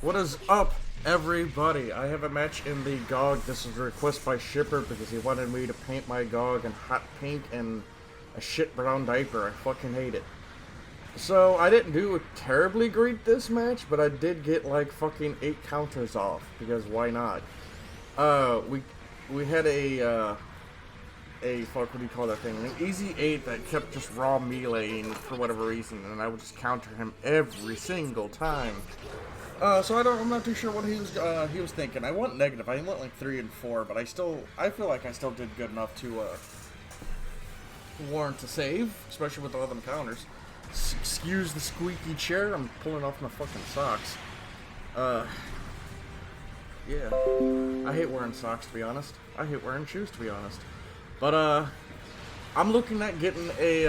What is up, everybody? I have a match in the GOG. This is a request by Shipper because he wanted me to paint my GOG in hot pink and a shit brown diaper. I fucking hate it. So, I didn't do terribly great this match, but I did get like fucking 8 counters off, because why not? We had a fuck, what do you call that thing? An easy 8 that kept just raw meleeing for whatever reason, and I would just counter him every single time. So I'm not too sure what he was thinking. I went negative. I went like 3 and 4, but I feel like I still did good enough to warrant a save, especially with all them counters. Excuse the squeaky chair. I'm pulling off my fucking socks. Yeah. I hate wearing socks, to be honest. I hate wearing shoes, to be honest. But I'm looking at getting a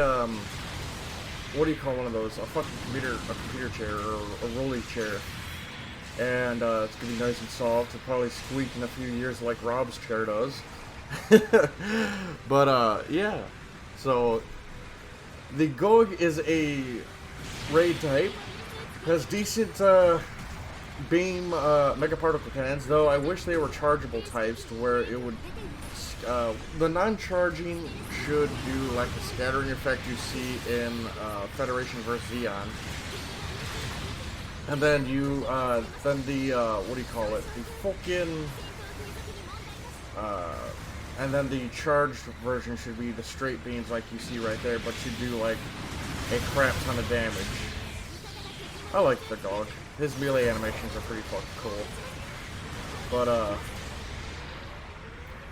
what do you call one of those? A fucking computer chair or a rolly chair. And it's gonna be nice and soft. It'll probably squeak in a few years like Rob's chair does. But yeah. So the GOG is a raid type. Has decent beam mega particle cannons, though I wish they were chargeable types to where it would the non-charging should do like the scattering effect you see in Federation vs. Xeon. And then then the, what do you call it? The fucking, and then the charged version should be the straight beams like you see right there, but should do like a crap ton of damage. I like the GOG. His melee animations are pretty fucking cool. But,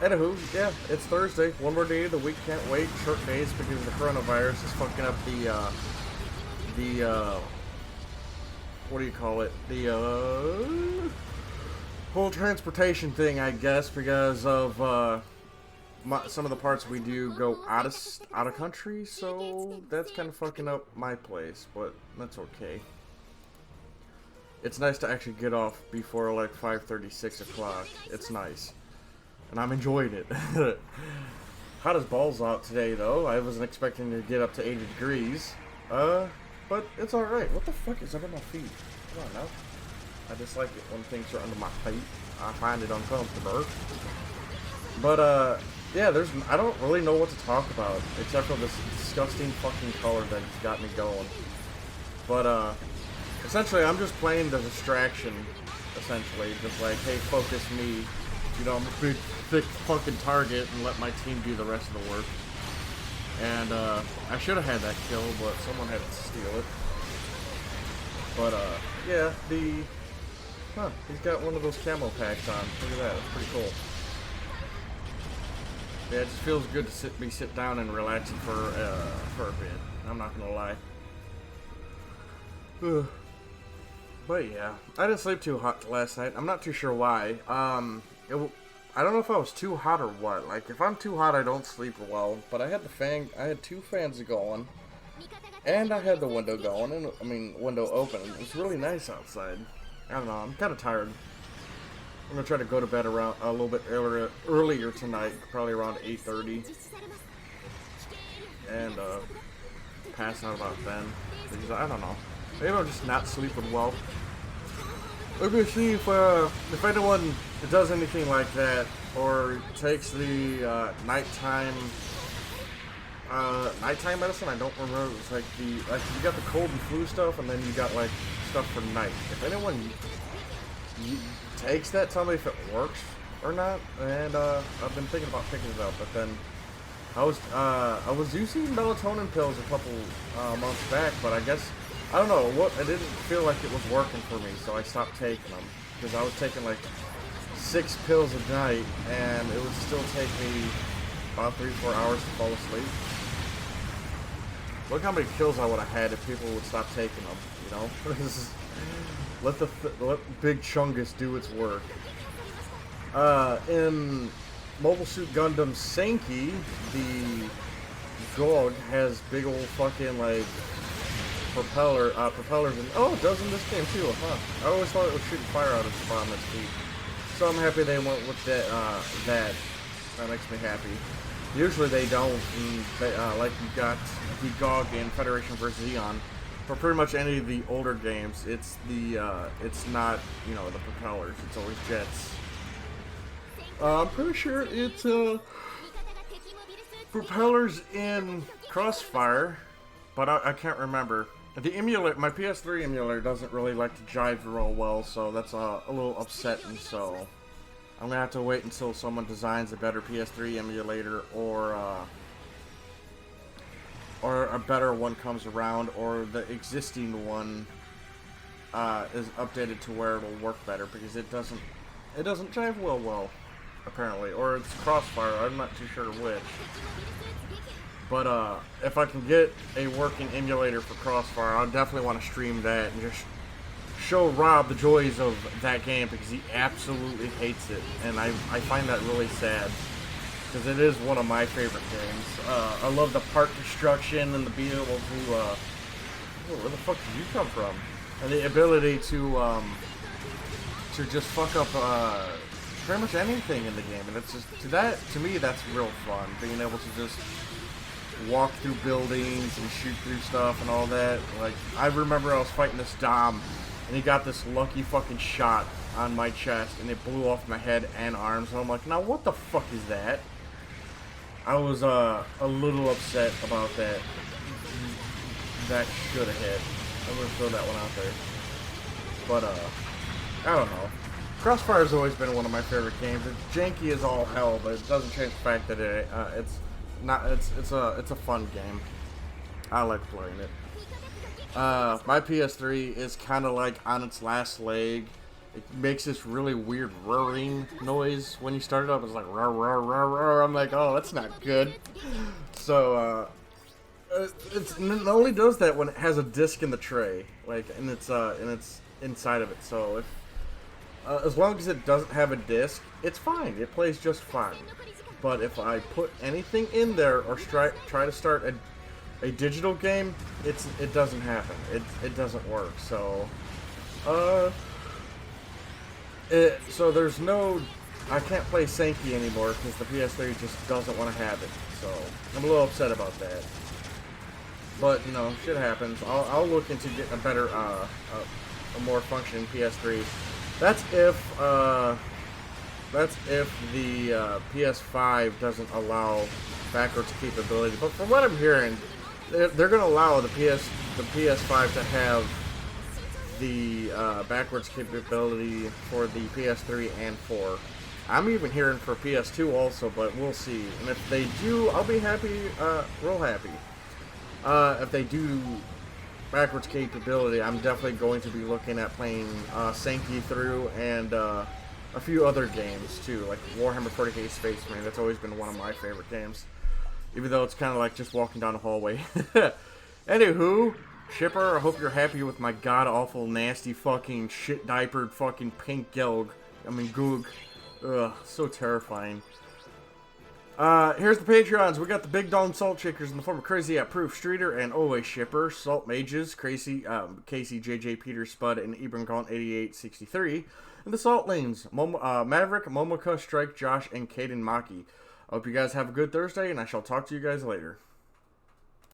anywho, yeah, it's Thursday. One more day of the week, can't wait. Short days because the coronavirus is fucking up the what do you call it? The, whole transportation thing, I guess, because of, some of the parts we do go out of country, so that's kind of fucking up my place, but that's okay. It's nice to actually get off before like 5:30, 6 o'clock. It's nice. And I'm enjoying it. Hot as balls out today, though. I wasn't expecting to get up to 80 degrees. But it's alright. What the fuck is under my feet? Come on now. I dislike it when things are under my feet. I find it uncomfortable. But, yeah, I don't really know what to talk about, except for this disgusting fucking color that's got me going. But, essentially, I'm just playing the distraction, essentially. Just like, hey, focus me. You know, I'm a big, thick fucking target and let my team do the rest of the work. And, I should have had that kill, but someone had to steal it. But, yeah, he's got one of those camo packs on. Look at that, it's pretty cool. Yeah, it just feels good to sit down and relaxing for a bit. I'm not gonna lie. But yeah, I didn't sleep too hot last night. I'm not too sure why. I don't know if I was too hot or what. Like, if I'm too hot, I don't sleep well. But I had 2 fans going, and I had the window going, and window open. It was really nice outside. I don't know. I'm kind of tired. I'm gonna try to go to bed around a little bit earlier tonight, probably around 8:30, and pass out about then. Because I don't know. Maybe I'm just not sleeping well. We're gonna see if anyone does anything like that, or takes the nighttime medicine. I don't remember. It's like you got the cold and flu stuff, and then you got like stuff for night. If anyone takes that, tell me if it works or not. And I've been thinking about picking it up, but then I was using melatonin pills a couple months back, but I guess. I don't know, I didn't feel like it was working for me, so I stopped taking them. Because I was taking like 6 pills a night, and it would still take me about 3-4 hours to fall asleep. Look how many kills I would have had if people would stop taking them, you know? Let Big Chungus do its work. In Mobile Suit Gundam Senki, the GOG has big old fucking like propellers, and it does in this game too, huh? I always thought it was shooting fire out of its bottom of its feet. So I'm happy they went with that. That makes me happy. Usually they don't, and like you got the GOG in Federation vs. Xeon, for pretty much any of the older games, it's not, you know, the propellers. It's always jets. I'm pretty sure it's propellers in Crossfire, but I can't remember. The emulator, my PS3 emulator doesn't really like to jive real well, so that's a little upsetting. So I'm gonna have to wait until someone designs a better PS3 emulator, or a better one comes around, or the existing one is updated to where it'll work better, because it doesn't jive well apparently, or it's Crossfire. I'm not too sure which. But if I can get a working emulator for Crossfire, I'll definitely want to stream that and just show Rob the joys of that game, because he absolutely hates it, and I find that really sad, because it is one of my favorite games. I love the part destruction and the being able to where the fuck did you come from? And the ability to just fuck up pretty much anything in the game, and it's just to me that's real fun, being able to just walk through buildings and shoot through stuff and all that. Like, I remember I was fighting this Dom, and he got this lucky fucking shot on my chest, and it blew off my head and arms, and I'm like, now what the fuck is that? I was a little upset about that. That should have hit. I'm gonna throw that one out there. But I don't know. Crossfire's always been one of my favorite games. It's janky as all hell, but it doesn't change the fact that it's a fun game. I like playing it. My PS3 is kind of like on its last leg. It makes this really weird roaring noise when you start it up. It's like roar, roar, roar, roar. I'm like, oh, that's not good. So it only does that when it has a disc in the tray, like, and it's inside of it. So if as long as it doesn't have a disc, it's fine. It plays just fine. But if I put anything in there or try to start a digital game, it doesn't happen. It doesn't work. So so there's no, I can't play Sankey anymore because the PS3 just doesn't want to have it. So I'm a little upset about that. But, you know, shit happens. I'll look into getting a better, a more functioning PS3. That's if the PS5 doesn't allow backwards capability. But from what I'm hearing, they're going to allow the PS5 to have the backwards capability for the PS3 and 4. I'm even hearing for PS2 also, but we'll see. And if they do, I'll be happy, real happy. If they do backwards capability, I'm definitely going to be looking at playing Sankey through, and a few other games too, like Warhammer 40k Space Marine. That's always been one of my favorite games, even though it's kind of like just walking down a hallway. Anywho, Shipper, I hope you're happy with my god-awful, nasty, fucking, shit-diapered, fucking pink Gelg. I mean, Goog. Ugh, so terrifying. Here's the Patreons. We got the Big Dong Salt Shakers in the form of Crazy at Proof, Streeter, and Always Shipper, Salt Mages, Casey, JJ, Peter, Spud, and Ibram Gaunt 8863, and the Salt Lanes, Maverick, Momoka, Strike, Josh, and Caden Maki. I hope you guys have a good Thursday, and I shall talk to you guys later.